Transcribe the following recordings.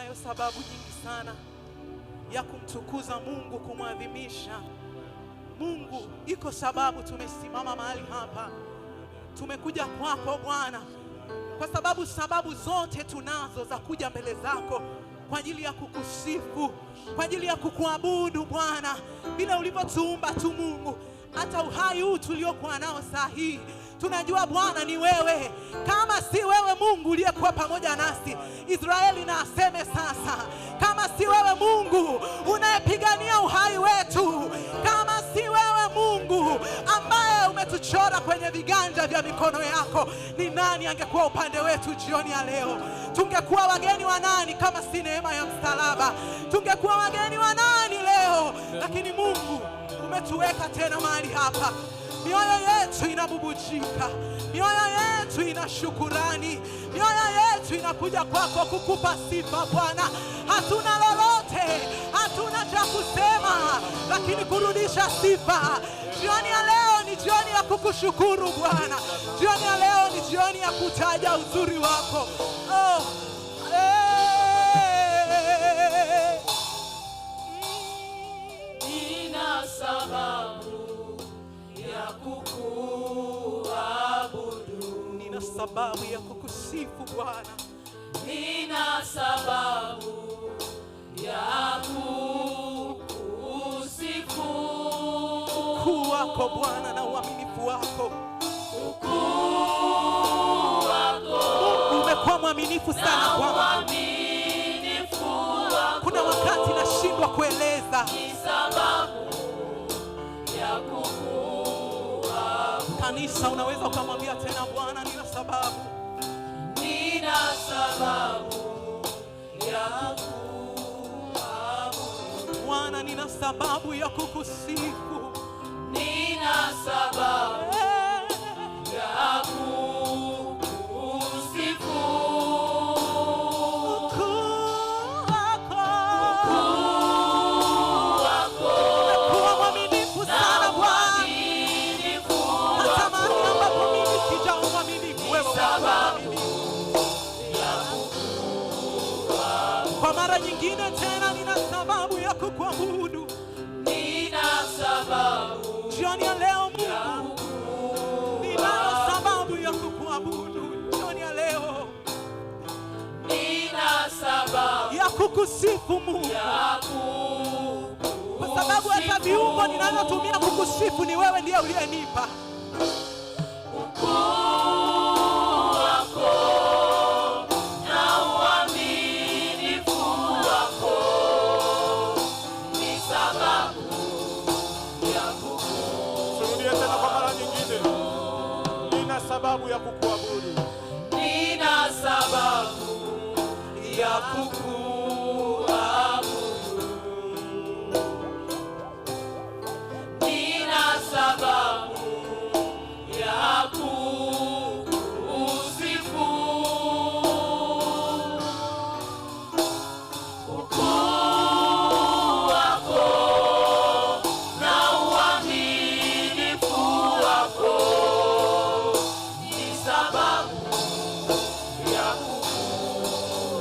tunayo sababu nyingi sana ya kumtukuza Mungu, kumwadhimisha Mungu. Iko sababu tumesimama mahali hapa, tumekuja kwako Bwana, kwa sababu zote tunazo za kuja mbele zako kwa ajili ya kukusifu, kwa ajili ya kukuabudu Bwana. Bila ulivyotuumba tu Mungu, hata uhai huu tuliokuwa nao saa hii, tunajua Bwana ni wewe. Kama si wewe Mungu uliyekuwa pamoja nasi, Israeli na aseme sasa, kama si wewe Mungu unayepigania uhai wetu, kama si wewe Mungu ambaye umetuchora kwenye viganja vya mikono yako, ni nani angekuwa upande wetu jioni ya leo? Tungekuwa wageni wa nani kama si neema ya msalaba? Tungekuwa wageni wa nani leo? Lakini Mungu umetuweka tena mahali hapa. Mioyo yetu inabubujika, mioyo yetu ina shukurani, mioyo yetu inakuja kwako kukupa sifa Bwana. Hatuna lolote, hatuna cha kusema, lakini kurudisha sifa. Jioni ya leo ni jioni ya kukushukuru Bwana. Jioni ya leo ni jioni ya kutaja uzuri wako. Nina sababu ya kukuabudu, nina sababu ya kukusifu Bwana, nina sababu ya kukusifu. Ukuu wako Bwana na uaminifu wako, ukuu wako Mungu umekuwa mwaminifu sana Bwana. Kuna wakati nashindwa kueleza, ni sababu ya kukuabudu. Kanisa, unaweza ukamwambia tena Bwana, nina sababu, nina sababu ya kukuabudu. Bwana, nina sababu ya kukusifu, nina sababu ya kukusifu. Kwa mara nyingine tena, nina sababu ya kukuabudu. Nina sababu jioni ya leo Mungu, nina sababu ya kukuabudu jioni ya leo. Nina sababu ya kukusifu Mungu, kwa sababu hata viungo ninavyotumia kukusifu ni wewe ndiye uliyenipa. Sababu ya kukuabudu, nina sababu ya kukuabudu, nina sababu ya kukusifu. Ukuu wako na uaminifu wako sababu ya kukuabudu.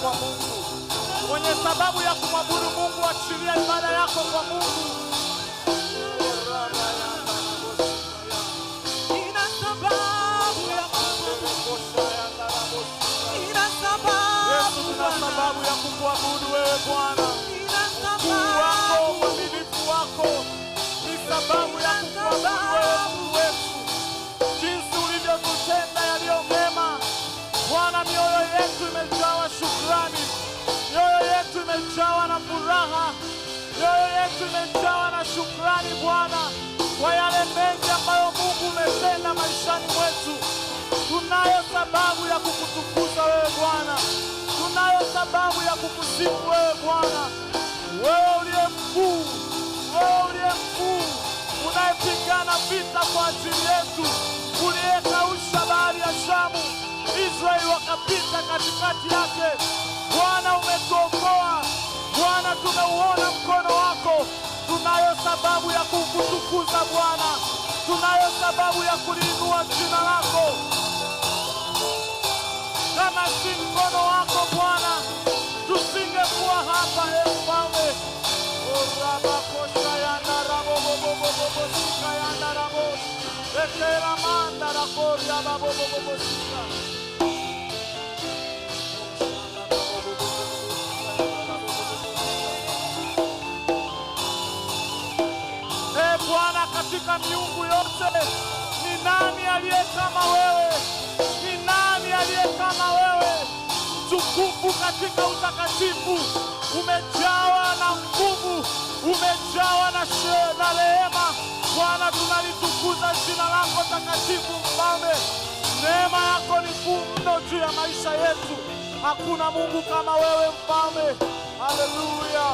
kwa Mungu. Mwenye sababu ya kumwabudu Mungu, achilia ibada yako kwa Mungu. Nina sababu ya Yesu, tuna sababu ya kukuabudu wewe Bwana. Ukuu wako, uaminifu wako ni sababu ya kukuabudu wewe Mungu wetu. Jinsi ulivyotutenda yaliyo mema Bwana, mioyo yetu imejawa shukrani, mioyo yetu imejawa na furaha, mioyo yetu imejawa na shukrani Bwana kwa yale mengi ambayo Mungu umetenda maishani mwetu. Tunayo sababu ya kukutukuza wewe Bwana, tunayo sababu ya kukusifu wewe Bwana. Wewe uliye mkuu, wewe uliye mkuu, unayepigana vita kwa ajili yetu, uliyekausha bahari ya Shamu, Israeli wakapita katikati yake. Bwana, umetuokoa Bwana, tumeuona mkono wako. Tunayo sababu ya kukutukuza Bwana, tunayo sababu ya kuliinua jina lako. Kama si mkono wako Bwana, tusingekuwa hapa. Mfalme, orabakosha yanda rabobobobobobo sika yanda rabo ekela manda rakoria babobobobo sika. Bwana, katika miungu yote ni nani aliye kama wewe? Ni nani aliye kama wewe? Tukufu katika utakatifu, umejawa na nguvu, umejawa na rehema. Bwana, tunalitukuza jina lako takatifu. Mfalme, neema yako ni kuu mno juu ya maisha yetu. Hakuna Mungu kama wewe Mfalme. Haleluya.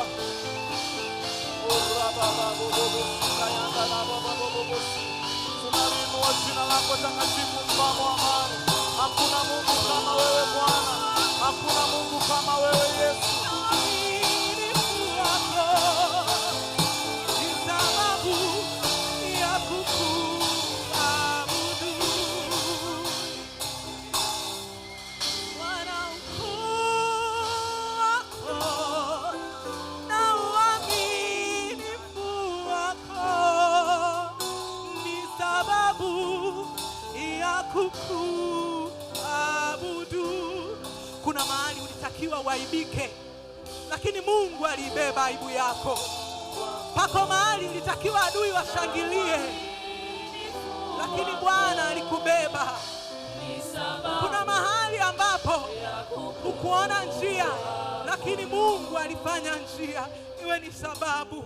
Tunalinua jina lako takatifu, mfalme wa amani. Hakuna Mungu kama wewe Bwana, hakuna Mungu kama wewe Yesu. Kuna mahali ulitakiwa waibike, lakini Mungu alibeba aibu yako. Pako mahali ulitakiwa adui washangilie, lakini Bwana alikubeba. Kuna mahali ambapo hukuona njia, lakini Mungu alifanya njia. Iwe ni sababu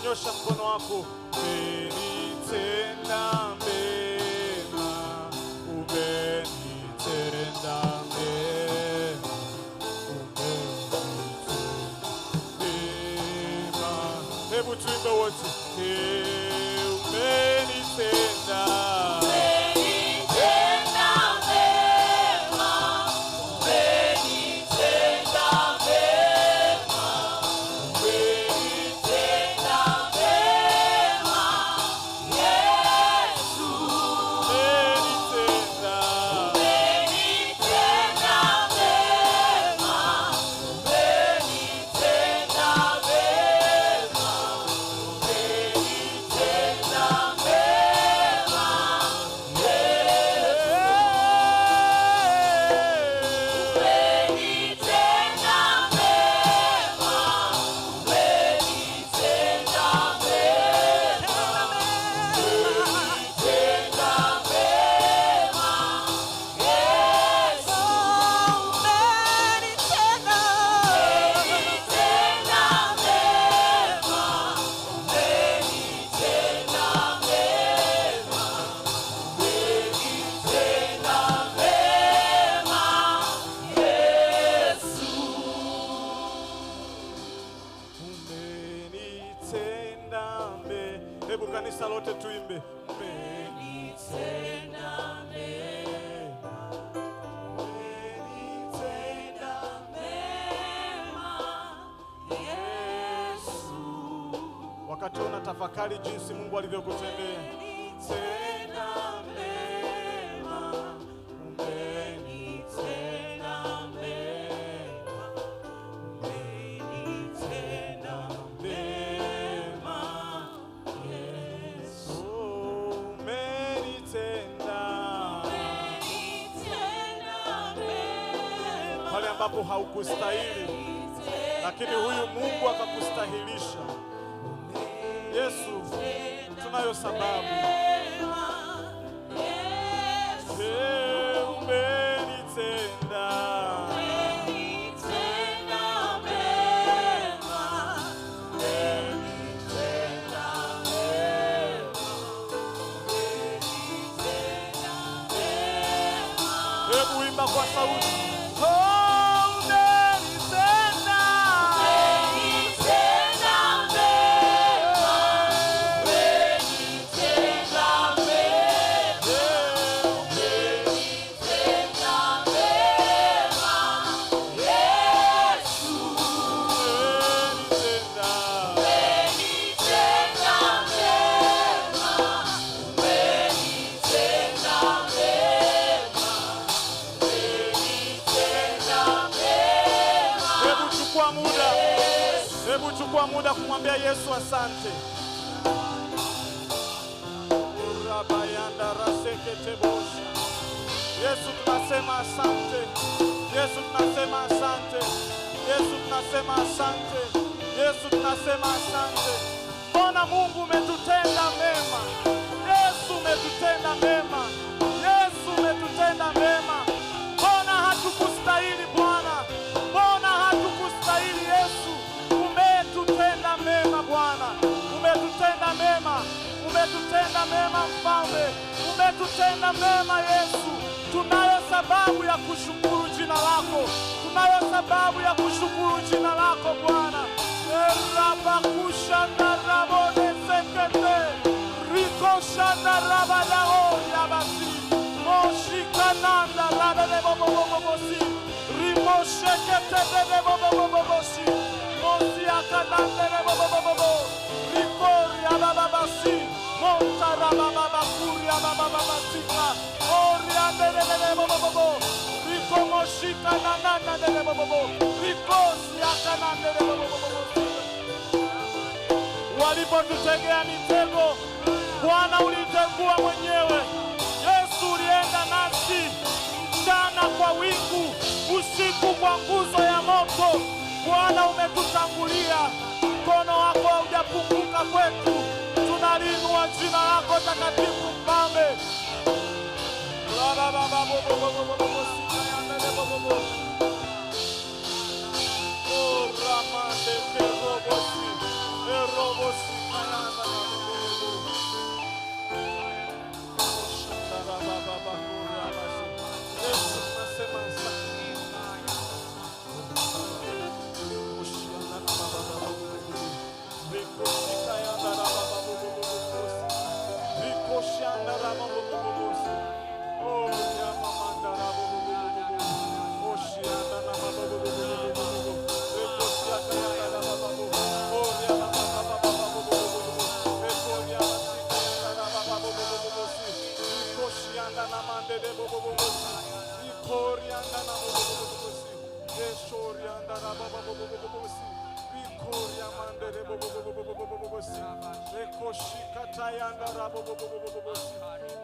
nyosha mkono wako. Umenitenda mema, umenitenda mema, umenitenda mema. Hebu tuimbe wote. Umenitenda Tafakari jinsi Mungu alivyokutendea. Umenitenda mema, umenitenda mema, umenitenda mema, Yesu. Umenitenda Mema, pale ambapo haukustahili, lakini huyu Mungu akakustahilisha. Yesu, tunayo sababu. Umenitenda hebu imba kwa sauti. Hebu chukua muda kumwambia Yesu asante. Yesu tunasema asante. Yesu tunasema asante. Yesu tunasema asante. Yesu tunasema asante. Mbona Mungu umetutenda mema. Yesu umetutenda mema. Yesu umetutenda mema. Mbona hatukustahili Bwana? Mbona hatukustahili Yesu? Umetutenda mema Bwana. Umetutenda mema. Umetutenda mema Mfalme. Umetutenda mema Yesu. Tunayo sababu ya kushukuru jina lako. Tunayo sababu ya kushukuru jina lako Bwana. Rabakushanda rabone sekete. Rikoshanda rabadao yabasi. Moshikananda rabele bobobobobosi. Rimoshekete bebe bobobobobosi. Mosiakananda bobobobobo. Rikoria bababasi. Montarabababakuri babababasika. Oriandele bobobobo. Rikomoshikana nande bobobobo. Rikosiakananda bobobobo. Walipotutegea mitego, Bwana ulitengua mwenyewe. Yesu ulienda nasi mchana kwa wingu, usiku kwa nguzo ya moto. Bwana umetutangulia, mkono wako haujapunguka kwetu. Tunaliinua jina lako takatifu Mfalme.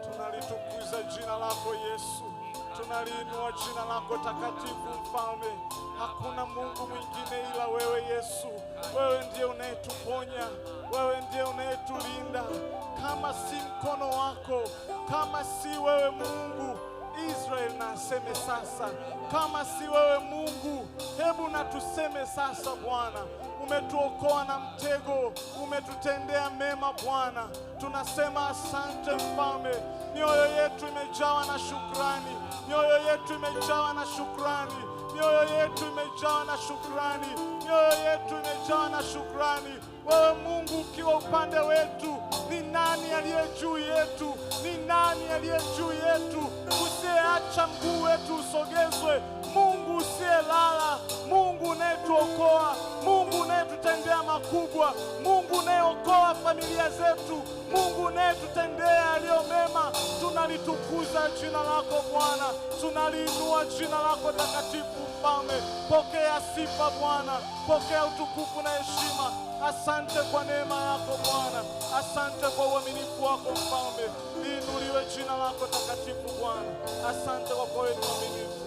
Tunalitukuza jina lako Yesu. Tunaliinua jina lako takatifu Mfalme. Hakuna Mungu mwingine ila wewe Yesu. Wewe ndiye unayetuponya. Wewe ndiye unayetulinda. Kama si mkono wako, kama si wewe Mungu, Israeli na aseme sasa. Kama si wewe Mungu, hebu na tuseme sasa Bwana. Umetuokoa na mtego, umetutendea mema Bwana. Tunasema asante Mfalme. Mioyo yetu imejawa na shukrani. Mioyo yetu imejawa na shukrani. Mioyo yetu imejawa na shukrani. Mioyo yetu imejawa na shukrani. Wewe Mungu ukiwa upande wetu, ni nani aliye juu yetu? Ni nani aliye juu yetu? Usiyeacha mguu wetu usogezwe. Mungu usiyelala. Mungu Mungu unayetuokoa, Mungu unayetutendea makubwa, Mungu unayeokoa familia zetu, Mungu unayetutendea yaliyo mema. Tunalitukuza jina lako Bwana, tunaliinua jina lako takatifu. Mfalme, pokea sifa Bwana, pokea utukufu na heshima. Asante kwa neema yako Bwana, asante kwa uaminifu wako Mfalme. Liinuliwe jina lako takatifu Bwana. Asante kwa kuwa wewe ni mwaminifu.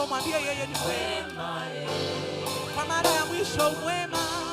Mwambie yeye ni mwema. Kwa mara ya mwisho, mwema.